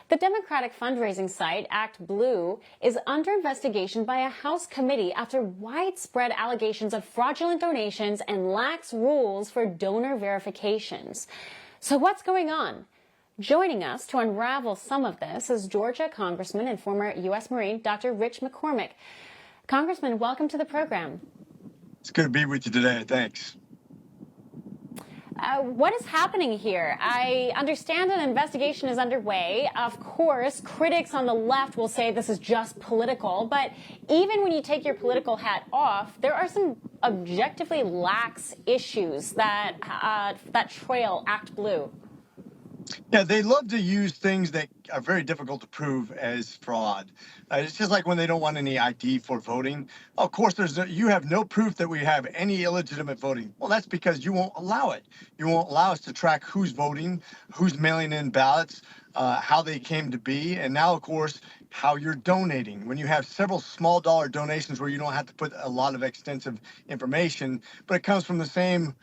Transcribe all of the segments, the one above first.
The Democratic fundraising site, Actblue, is under investigation by a House committee after widespread allegations of fraudulent donations and lax rules for donor verifications. So what's going on? Joining us to unravel some of this is Georgia Congressman and former U.S. Marine Dr. Rich McCormick. Congressman, welcome to the program. It's good to be with you today. Thanks. What is happening here? I understand an investigation is underway. Of course, critics on the left will say this is just political, but even when you take your political hat off, there are some objectively lax issues that trail Actblue. Yeah, they love to use things that are very difficult to prove as fraud. It's just like when they don't want any ID for voting. Of course, you have no proof that we have any illegitimate voting. Well, that's because you won't allow it. You won't allow us to track who's voting, who's mailing in ballots, how they came to be, and now, of course, how you're donating. When you have several small dollar donations where you don't have to put a lot of extensive information, but it comes from the same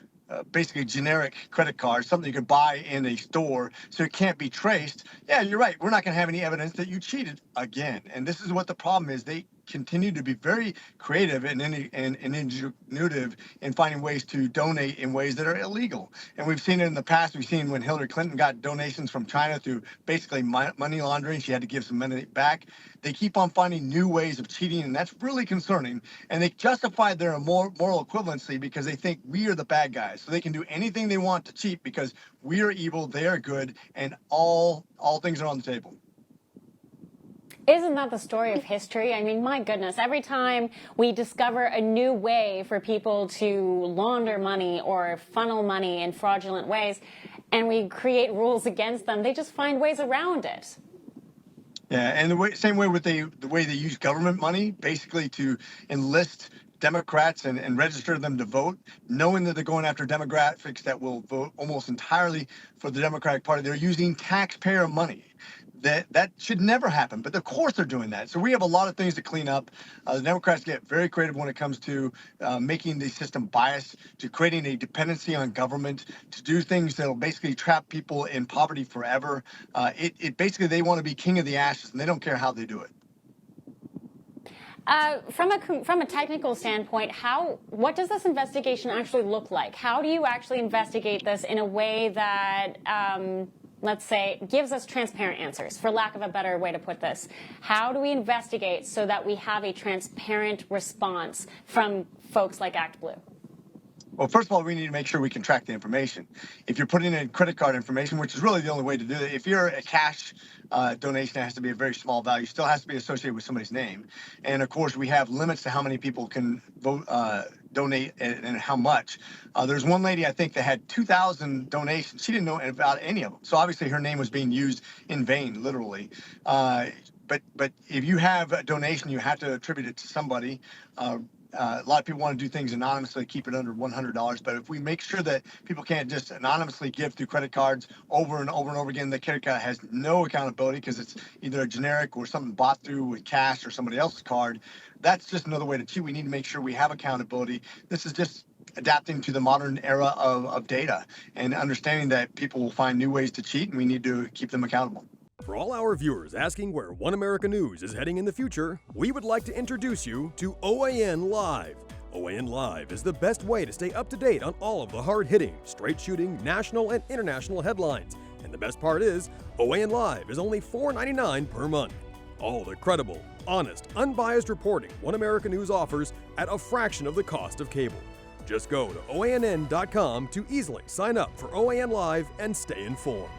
basically generic credit card, something you could buy in a store, so it can't be traced. Yeah, you're right. We're not going to have any evidence that you cheated again. And this is what the problem is. They continue to be very creative and ingenuitive in finding ways to donate in ways that are illegal. And we've seen it in the past. We've seen when Hillary Clinton got donations from China through basically money laundering. She had to give some money back. They keep on finding new ways of cheating, and that's really concerning. And they justify their moral equivalency because they think we are the bad guys. So they can do anything they want to cheat because we are evil, they are good, and all things are on the table. Isn't that the story of history? I mean, my goodness, every time we discover a new way for people to launder money or funnel money in fraudulent ways, and we create rules against them, they just find ways around it. Yeah, and same way with the way they use government money, basically to enlist Democrats and register them to vote, knowing that they're going after demographics that will vote almost entirely for the Democratic Party. They're using taxpayer money. That should never happen, but of course they're doing that. So we have a lot of things to clean up. The Democrats get very creative when it comes to making the system biased, to creating a dependency on government, to do things that will basically trap people in poverty forever. Basically, they want to be king of the ashes, and they don't care how they do it. From a technical standpoint, what does this investigation actually look like? How do you actually investigate this in a way that, let's say, gives us transparent answers, for lack of a better way to put this? How do we investigate so that we have a transparent response from folks like Actblue? Well, first of all, we need to make sure we can track the information. If you're putting in credit card information, which is really the only way to do it, if you're a cash donation, it has to be a very small value, still has to be associated with somebody's name. And of course, we have limits to how many people can vote, donate and how much. There's one lady, I think, that had 2,000 donations. She didn't know about any of them. So obviously her name was being used in vain, literally. But if you have a donation, you have to attribute it to somebody. A lot of people want to do things anonymously, keep it under $100. But if we make sure that people can't just anonymously give through credit cards over and over and over again, the credit card has no accountability because it's either a generic or something bought through with cash or somebody else's card. That's just another way to cheat. We need to make sure we have accountability. This is just adapting to the modern era of data and understanding that people will find new ways to cheat, and we need to keep them accountable. For all our viewers asking where One America News is heading in the future, we would like to introduce you to OAN Live. OAN Live is the best way to stay up to date on all of the hard-hitting, straight-shooting, national and international headlines. And the best part is, OAN Live is only $4.99 per month. All the credible, honest, unbiased reporting One America News offers at a fraction of the cost of cable. Just go to OANN.com to easily sign up for OAN Live and stay informed.